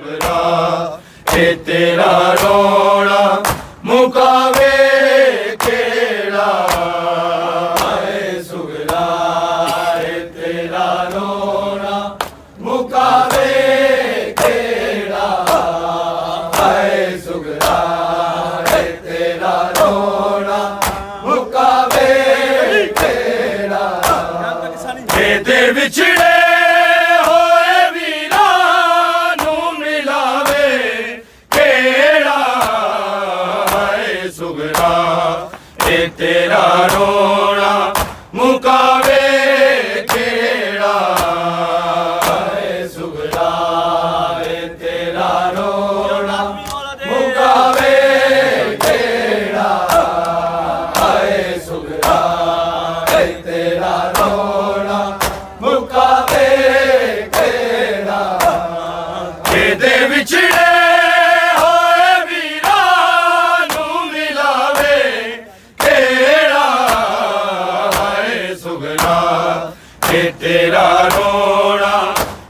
ਸੁਗਰਾ ਇਹ ਤੇਰਾ ਰੋਣਾ ਮੁਕਾਵੇ ਕਿਹੜਾ ਸੁਗਰਾ ਇਹ ਤੇਰਾ ਰੋਣਾ ਮੁਕਾਵੇ ਕਿਹੜਾ ਸੁਗਰਾ ਇਹ ਤੇਰਾ ਰੋਣਾ ਮੁਕਾਵੇ ਕਿਹੜਾ ਇਹਦੇ ਵਿਛੜੇ ਹੋਏ ਵੀਰਾਂ ਨੂੰ ਮਿਲਾਵੇ ਕਿਹੜਾ ਸੁਗਰਾ ਇਹ ਤੇਰਾ ਰੋਣਾ ਮੁਕਾਵੇ ਕਿਹੜਾ ਸੁਗਰਾ ਇਹ ਤੇਰਾ ਰੋਣਾ ਮੁਕਾਵੇ ਕਿਹੜਾ ਸੁਗਰਾ ਇਹ ਤੇਰਾ ਰੋਣਾ ਮੁਕਾਵੇ ਕਿਹੜਾ ਇਹਦੇ ਵਿਛੜੇ ਹੋਏ ਵੀਰਾਂ ਨੂੰ ਮਿਲਾਵੇ ਕਿਹੜਾ ਸੁਗਰਾ ਇਹ ਤੇਰਾ ਰੋਣਾ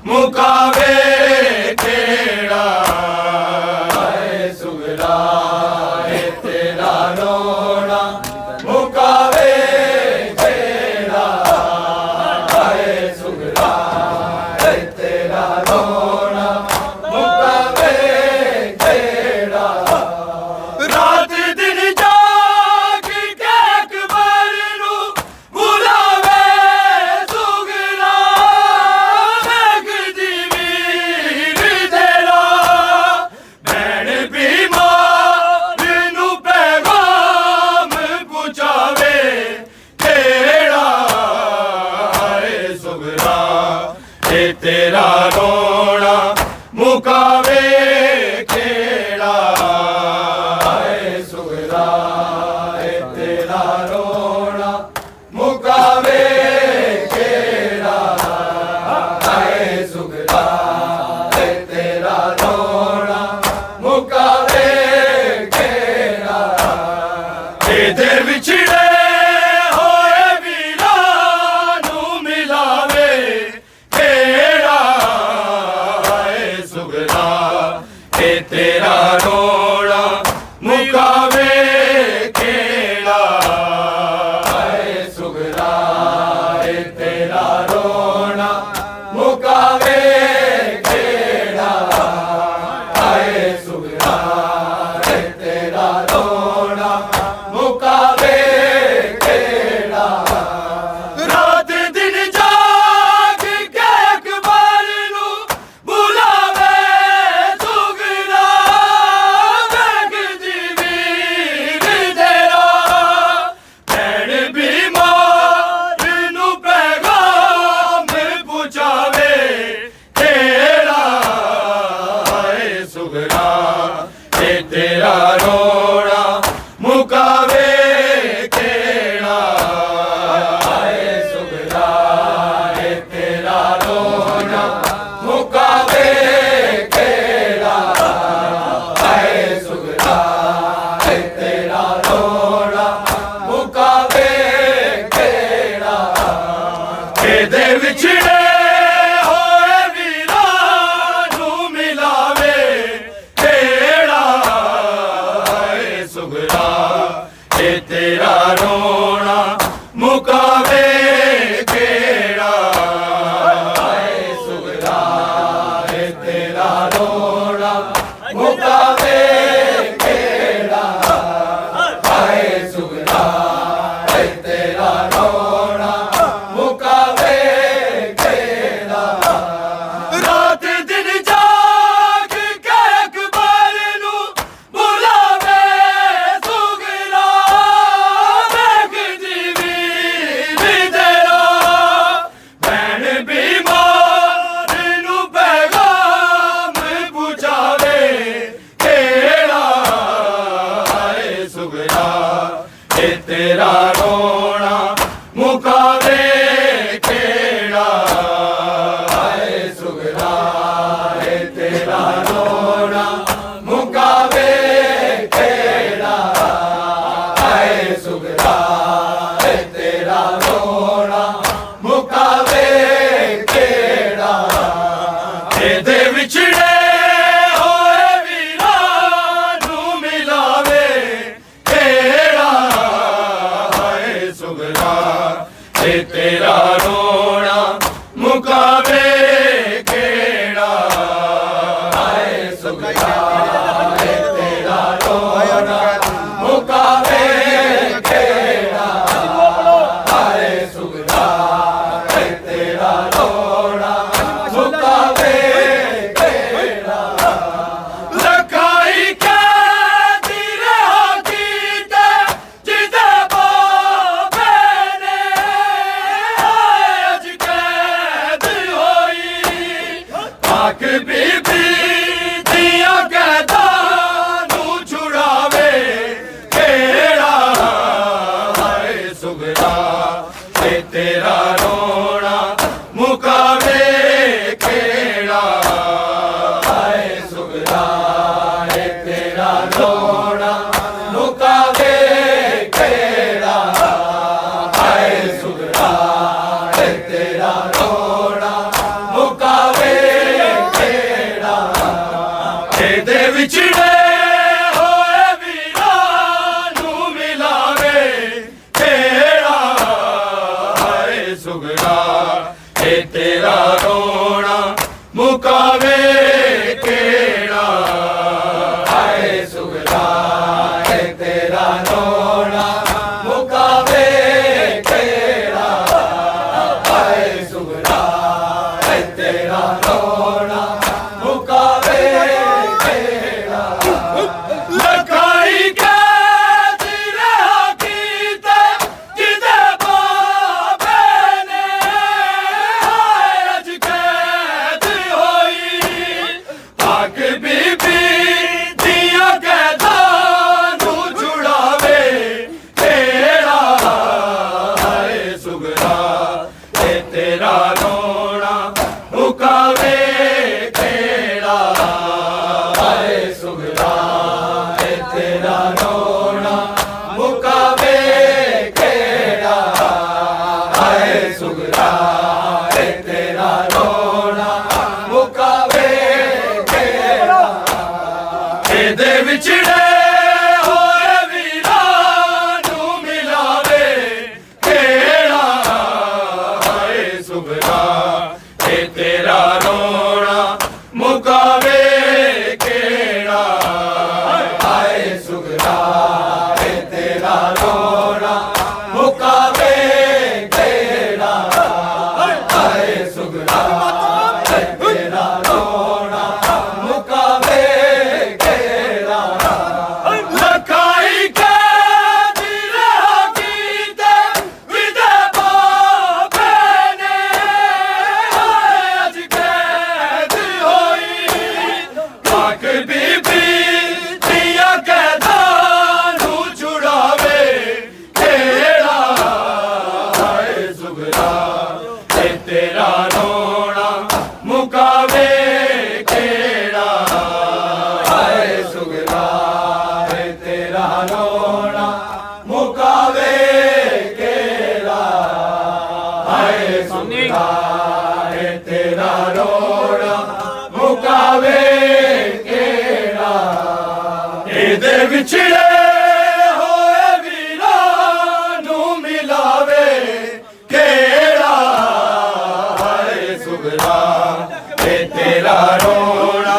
ਮੁਕਾਵੇ ਕਿਹੜਾ ਸੁਗਰਾ ਇਹ ਤੇਰਾ ਰੋਣਾ ਮੁਕਾਵੇ ਕਿਹੜਾ ਸੁਗਰਾ ਇਹ ਤੇਰਾ ਰੋਣਾ ਮੁਕਾਵੇ ਕਿਹੜਾ ਰਾਤ ਦਿਨ ਜਾਗ ਕੇ ਅਕਬਰ ਨੂੰ ਬੁਲਾਵੇ ਸੁਗਰਾ ਵੇਖਦੀ ਵੀਰ ਤੇਰਾ ਭੈਣ ਬਿਮਾਰ ਨੂੰ ਪੈਗਾਮ ਪਹੁੰਚਾਵੇ ਕਿਹੜਾ ਸੁਗਰਾ ਇਹ ਤੇਰਾ ਰੋਣਾ ਮੁਕਾਵੇ ਕਿਹੜਾ ਸੁਗਰਾ ਇਹ ਤੇਰਾ ਰੋਣਾ ਮੁਕਾਵੇ ਕਿਹੜਾ ਸੁਗਰਾ ਇਹ ਤੇਰਾ ਰੋਣਾ ਮੁਕਾਵੇ ਕਿਹੜਾ ਇਹਦੇ ਵਿਛੜੇ ਹੋਏ ਵੀਰਾਂ ਨੂੰ ਮਿਲਾਵੇ ਕਿਹੜਾ ਸੁਗਰਾ ਇਹ ਤੇਰਾ ਰੋਣਾ ਮੁਕਾਵੇ ਕਿਹੜਾ ਸੁਗਰਾ ਇਹ ਤੇਰਾ ਰੋਣਾ ਮੁਕਾਵੇ ਕਿਹੜਾ ਸੁਗਰਾ ਇਹ ਤੇਰਾ ਰੋਣਾ ਮੁਕਾਵੇ ਕਿਹੜਾ ਰਾਤ ਦਿਨ ਜਾਗ ਕੇ ਅਕਬਰ ਨੂੰ ਬੁਲਾਵੇ ਸੁਗਰਾ ਵੇਖਦੀ ਵੀਰ ਤੇਰਾ ਭੈਣ ਬਿਮਾਰ ਨੂੰ ਪੈਗਾਮ ਪਹੁੰਚਾਵੇ ਕਿਹੜਾ ਸੁਗਰਾ ਇਹ ਤੇਰਾ ਰੋਣਾ ਮੁਕਾਵੇ ਕਿਹੜਾ ਸੁਗਰਾ ਇਹ ਤੇਰਾ ਰੋਣਾ ਮੁਕਾਵੇ ਕਿਹੜਾ ਸੁਗਰਾ ਇਹ ਤੇਰਾ ਰੋਣਾ ਮੁਕਾਵੇ ਕਿਹੜਾ ਇਹਦੇ ਵਿਛੜੇ ਹੋਏ ਵੀਰਾਂ ਨੂੰ ਮਿਲਾਵੇ ਕਿਹੜਾ ਸੁਗਰਾ ਇਹ ਤੇਰਾ ਰੋਣਾ ਮੁਕਾਵੇ ਕਿਹੜਾ ਸੁਗਰਾ ਇਹ ਤੇਰਾ ਰੋਣਾ ਮੁਕਾਵੇ ਕਿਹੜਾ ਸੁਗਰਾ ਇਹ ਤੇਰਾ ਰੋਣਾ ਮੁਕਾਵੇ ਕਿਹੜਾ ਰਾਤ ਦਿਨ ਜਾਗ ਕੇ ਅਕਬਰ ਨੂੰ ਬੁਲਾਵੇ ਸੁਗਰਾ ਵੇਖਦੀ ਵੀਰ ਤੇਰਾ ਭੈਣ ਬਿਮਾਰ ਨੂੰ ਪੈਗਾਮ ਪਹੁੰਚਾਵੇ ਕਿਹੜਾ ਸੁਗਰਾ ਇਹ ਤੇਰਾ ਰੋਣਾ ਮੁਕਾਵੇ ਕਿਹੜਾ ਸੁਗਰਾ ਇਹ ਤੇਰਾ ਰੋਣਾ ਮੁਕਾਵੇ ਕਿਹੜਾ ਸੁਗਰਾ ਇਹ ਤੇਰਾ ਰੋਣਾ ਮੁਕਾਵੇ ਕਿਹੜਾ ਇਹਦੇ ਵਿਛੜੇ ਇਹ ਤੇਰਾ ਰੋਣਾ ਮੁਕਾਵੇ ਕਿਹੜਾ ਹਾਏ ਸੁਖਦਾ ਇਹ ਤੇਰਾ ਰੋਣਾ ਮੁਕਾਵੇ ਕਿਹੜਾ ਹਾਏ ਸੁਖਦਾ ਇਹ ਤੇਰਾ ਰੋਣਾ ਮੁਕਾਵੇ ਕਿਹੜਾ ਲਖਾਈ ਕੈਦੀ ਰਿਹਾ ਕੀਤੇ ਜਿਹਦੇ ਬਾਬੇ ਨੇ ਅੱਜ ਕੈਦ ਹੋਈ ਪਾਕ ਬੀਬੀ ਦੀਆਂ ਕੈਦਾਂ ਨੂੰ ਛੁਡਾਵੇ ਕਿਹੜਾ ਹਾਏ ਸੁਖਦਾ ਇਹ ਤੇਰਾ ਰੋਣਾ ਮੁਕਾਵੇ ਕਿਹੜਾ ਹਾਏ ਸੁਖਦਾ ਇਹ ਤੇਰਾ ਰੋਣਾ ਮੁਕਾਵੇ ਕਿਹੜਾ ਹਾਏ ਸੁਖਦਾ ਇਹ ਤੇਰਾ ਰੋਣਾ ਮੁਕਾਵੇ ਕਿਹੜਾ ਇਹਦੇ ਵਿਛੜੇ ਹੋਏ ਵੀਰਾਂ ਨੂੰ ਮਿਲਾਵੇ ਕਿਹੜਾ ਹਾਏ ਸੁਖਦਾ ਇਹ ਤੇਰਾ ਰੋਣਾ ਮੁਕਾਵੇ ਕਿਹੜਾ ਹਾਏ ਸੁਖਦਾ ਇਹ ਤੇਰਾ ਰੋਣਾ ਮੁਕਾਵੇ ਕਿਹੜਾ ਹਾਏ ਸੁਖਦਾ ਇਹ ਤੇਰਾ ਰੋਣਾ ਮੁਕਾਵੇ ਕਿਹੜਾ ਲਖਾਈ ਕੈਦੀ ਰਿਹਾ ਕੀਤੇ ਜਿਹਦੇ ਬਾਬੇ ਨੇ ਅੱਜ ਕੈਦ ਹੋਈ ਪਾਕ ਬੀਬੀ ਦੀਆਂ ਕੈਦਾਂ ਨੂੰ ਛੁਡਾਵੇ ਕਿਹੜਾ ਹਾਏ ਸੁਖਦਾ ਇਹ ਤੇਰਾ ਰੋਣਾ ਮੁਕਾਵੇ ਕਿਹੜਾ ਹਾਏ ਸੁਖਦਾ ਇਹ ਤੇਰਾ ਰੋਣਾ ਮੁਕਾਵੇ ਕਿਹੜਾ ਹਾਏ ਸੁਖਦਾ ਇਹ ਤੇਰਾ ਰੋਣਾ ਮੁਕਾਵੇ ਕਿਹੜਾ ਇਹਦੇ ਵਿਛੜੇ ਹੋਏ ਵੀਰਾਂ ਨੂੰ ਮਿਲਾਵੇ ਕਿਹੜਾ ਹਾਏ ਸੁਖਦਾ ਇਹ ਤੇਰਾ ਰੋਣਾ ਮੁਕਾਵੇ ਕਿਹੜਾ ਹਾਏ ਸੁਖਦਾ ਇਹ ਤੇਰਾ ਰੋਣਾ ਮੁਕਾਵੇ ਕਿਹੜਾ ਹਾਏ ਸੁਖਦਾ ਇਹ ਤੇਰਾ ਰੋਣਾ ਮੁਕਾਵੇ ਕਿਹੜਾ ਲਖਾਈ ਕੈਦੀ ਰਿਹਾ ਕੀਤੇ ਜਿਹਦੇ ਬਾਬੇ ਨੇ ਅੱਜ ਕੈਦ ਹੋਈ ਪਾਕ ਬੀਬੀ ਦੀਆਂ ਕੈਦਾਂ ਨੂੰ ਛੁਡਾਵੇ ਕਿਹੜਾ ਹਾਏ ਸੁਖਦਾ ਇਹ ਤੇਰਾ ਰੋਣਾ ਮੁਕਾਵੇ ਕਿਹੜਾ ਹਾਏ ਸੁਖਦਾ ਇਹ ਤੇਰਾ ਰੋਣਾ ਮੁਕਾਵੇ ਕਿਹੜਾ ਹਾਏ ਸੁਖਦਾ ਇਹ ਤੇਰਾ ਰੋਣਾ ਮੁਕਾਵੇ ਕਿਹੜਾ ਇਹਦੇ ਵਿਛੜੇ ਹੋਏ ਵੀਰਾਂ ਨੂੰ ਮਿਲਾਵੇ ਕਿਹੜਾ ਹਾਏ ਸੁਖਦਾ ਇਹ ਤੇਰਾ ਰੋਣਾ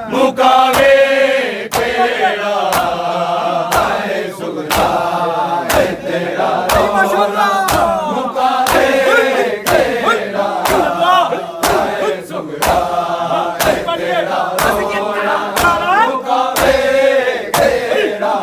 ਮੁਕਾਵੇ ਕਿਹੜਾ ਹਾਏ ਸੁਖਦਾ ਇਹ ਤੇਰਾ ਰੋਣਾ ਮੁਕਾਵੇ ਕਿਹੜਾ ਹਾਏ ਸੁਖਦਾ ਇਹ ਤੇਰਾ ਰੋਣਾ ਮੁਕਾਵੇ ਕਿਹੜਾ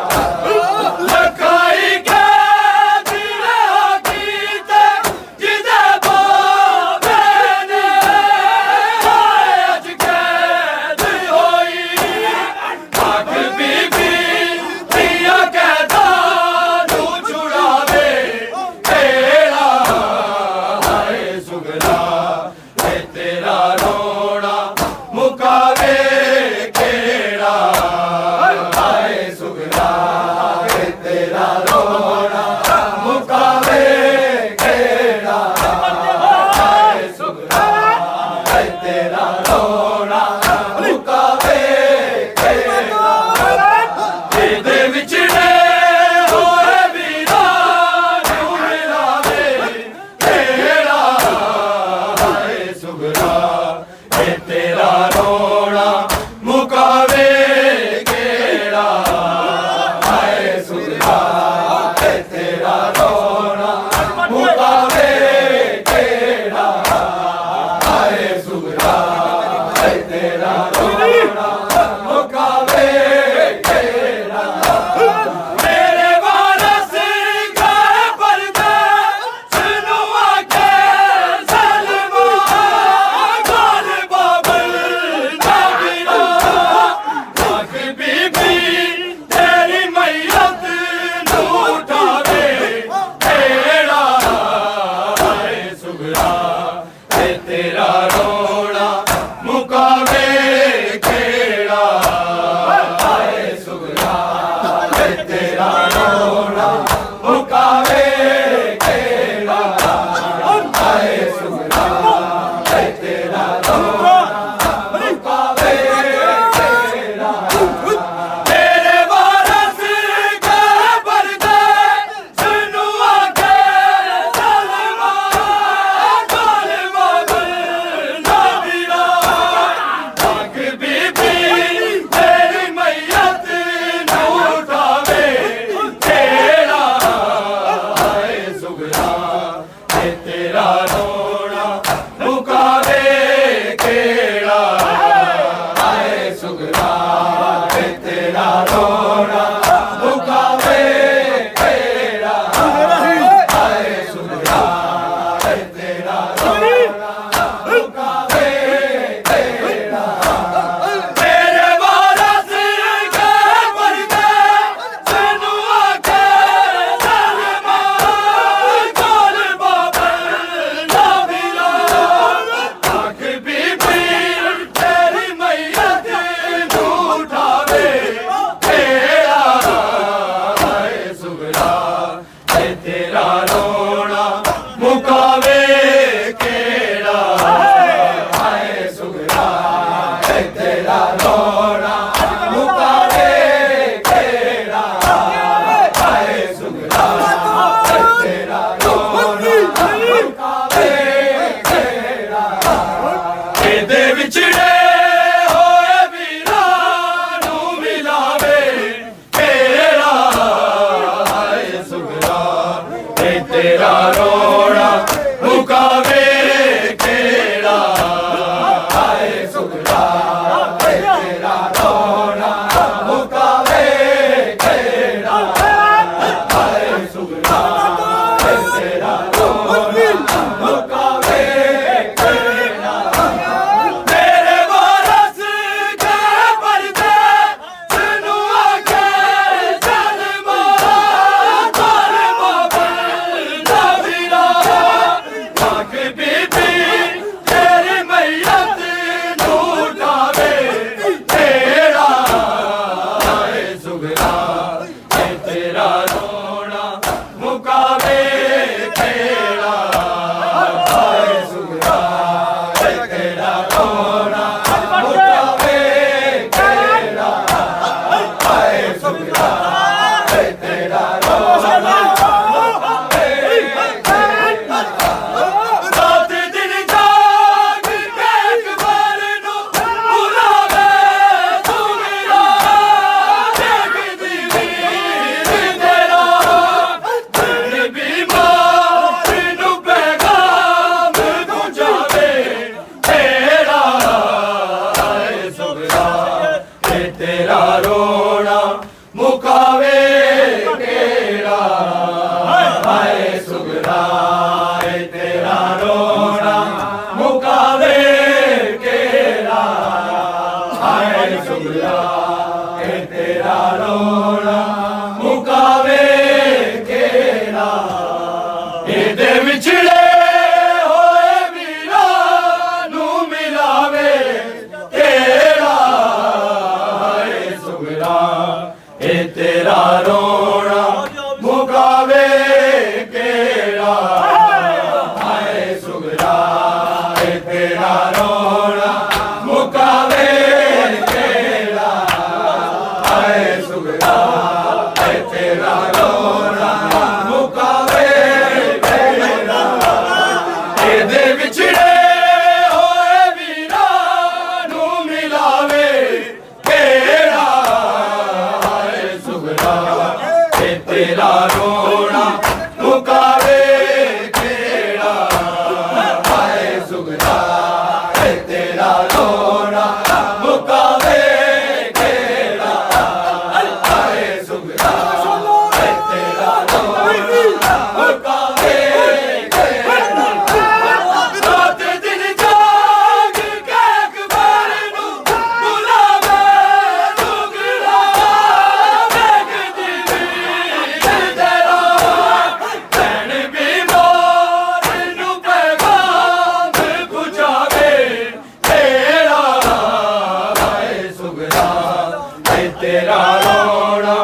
ਮੁਕਾਵੇ ਕਿਹੜਾ ਹਾਏ ਸੁਗਰਾ ਤੇ ਤੇਰਾ ਰੋਣਾ ਮੁਕਾਵੇ ਕਿਹੜਾ ਤੇਰੇ ਵਾਰਸ ਕਬਰ ਦੇ ਸਾਨੂੰ ਆਖੇ ਸਲਮਾ ਨਾ ਵੀਰਾ ਅੱਗ ਬੀਬੀ ਤੇਰੀ ਮਈਅਤ ਨੂੰ ਉਠਾਵੇ ਤੇਰਾ ਹਾਏ ਸੁਗਰਾ ਤੇ ਤੇਰਾ ਰੋਣਾ ਮੁਕਾਵੇ ਕਿਹੜਾ ਹਾਏ ਸੁਗਰਾ ਤੇ ਤੇਰਾ ਰੋਣਾ ਮੁਕਾਵੇ ਕਿਹੜਾ ਹਾਏ ਸੁਗਰਾ ਤੇ ਤੇਰਾ ਰੋਣਾ ਮੁਕਾਵੇ ਕਿਹੜਾ ਤੇਰੇ ਵਾਰਸ ਕਬਰ ਦੇ ਸਾਨੂੰ ਆਖੇ ਸਲਮਾ ਨਾ ਵੀਰਾ ਅੱਗ ਬੀਬੀ ਤੇਰੀ ਮਈਅਤ ਨੂੰ ਉਠਾਵੇ ਤੇਰਾ ਹਾਏ ਸੁਗਰਾ ਤੇ ਤੇਰਾ ਰੋਣਾ ਮੁਕਾਵੇ ਕਿਹੜਾ ਹਾਏ ਸੁਗਰਾ ਤੇ ਤੇਰਾ ਰੋਣਾ ਮੁਕਾਵੇ ਕਿਹੜਾ ਹਾਏ ਸੁਗਰਾ ਤੇ ਤੇਰਾ ਰੋਣਾ ਮੁਕਾਵੇ ਕਿਹੜਾ ਇਹਦੇ ਵਿਛੜੇ ਹੋਏ ਵੀਰਾਂ ਨੂੰ ਮਿਲਾਵੇ ਕਿਹੜਾ ਹਾਏ ਸੁਗਰਾ ਤੇ ਤੇਰਾ ਰੋਣਾ ਮੁਕਾਵੇ ਕਿਹੜਾ ਹਾਏ ਸੁਗਰਾ ਤੇ ਤੇਰਾ ਰੋਣਾ ਮੁਕਾਵੇ ਕਿਹੜਾ ਹਾਏ ਸੁਗਰਾ ਤੇ ਤੇਰਾ ਰੋਣਾ ਮੁਕਾਵੇ ਕਿਹੜਾ ਤੇਰੇ ਵਾਰਸ ਕਬਰ ਦੇ ਸਾਨੂੰ ਆਖੇ ਸਲਮਾ ਨਾ ਵੀਰਾ ਅੱਗ ਬੀਬੀ ਤੇਰੀ ਮਈਅਤ ਨੂੰ ਉਠਾਵੇ ਤੇਰਾ ਹਾਏ ਸੁਗਰਾ ਤੇ ਤੇਰਾ ਰੋਣਾ ਮੁਕਾਵੇ ਕਿਹੜਾ ਹਾਏ ਸੁਗਰਾ ਤੇ ਤੇਰਾ ਰੋਣਾ ਮੁਕਾਵੇ ਕਿਹੜਾ ਹਾਏ ਸੁਗਰਾ ਤੇ ਤੇਰਾ ਰੋਣਾ ਰਾਤ ਦਿਨ ਜਾਗ ਕੇ ਅਕਬਰ ਨੂੰ ਬੁਲਾਵੇ ਸੁਗਰਾ ਦੇਖਦੀ ਵੀਰ ਤੇਰਾ ਦਿਲ ਬਿਮਾਰ ਨੂੰ ਪੈਗਾਮ ਪਹੁੰਚਾਵੇ ਤੇਰਾ ਹਾਏ ਸੁਗਰਾ ਤੇ ਤੇਰਾ ਰੋਣਾ ਮੁਕਾਵੇ ਕਿਹੜਾ ਹਾਏ ਸੁਗਰਾ ਤੇ ਤੇਰਾ ਰੋਣਾ ਮੁਕਾਵੇ ਕਿਹੜਾ ਹਾਏ ਸੁਗਰਾ ਤੇ ਤੇਰਾ ਰੋਣਾ ਮੁਕਾਵੇ ਕਿਹੜਾ ਇਹਦੇ ਵਿਛੜੇ ਹੋਏ ਵੀਰਾਂ ਨੂੰ ਮਿਲਾਵੇ ਕਿਹੜਾ ਹਾਏ ਸੁਗਰਾ ਇਹ ਤੇਰਾ ਰੋਣਾ ਮੁਕਾਵੇ ਕਿਹੜਾ ਹਾਏ ਸੁਗਰਾ ਇਹ ਤੇਰਾ ਰੋਣਾ ਮੁਕਾਵੇ ਕਿਹੜਾ ਹਾਏ ਸੁਗਰਾ ਇਹ ਤੇਰਾ ਰੋਣਾ ਮੁਕਾਵੇ ਕਿਹੜਾ ਇਹਦੇ ਵਿਛੜੇ ਹੋਏ ਵੀਰਾਂ ਨੂੰ ਮਿਲਾਵੇ ਕਿਹੜਾ ਹਾਏ ਸੁਗਰਾ ਤੇ ਤੇਰਾ ਰੋਣਾ ਮੁਕਾਵੇ ਕਿਹੜਾ ਹਾਏ ਸੁਗਰਾ ਤੇ ਤੇਰਾ ਰੋਣਾ ਮੁਕਾਵੇ ਕਿਹੜਾ ਹਾਏ ਸੁਗਰਾ ਤੇ ਤੇਰਾ ਰੋਣਾ ਮੁਕਾਵੇ ਕਿਹੜਾ ਰਾਤ ਦਿਨ ਜਾਗ ਕੇ ਅਕਬਰ ਨੂੰ ਬੁਲਾਵੇ ਸੁਗਰਾ ਦੇਖਦੀ ਵੀਰ ਤੇਰਾ ਭੈਣ ਬਿਮਾਰ ਨੂੰ ਪੈਗਾਮ ਪਹੁੰਚਾਵੇ ਤੇਰਾ ਹਾਏ ਸੁਗਰਾ ਤੇ ਤੇਰਾ ਰੋਣਾ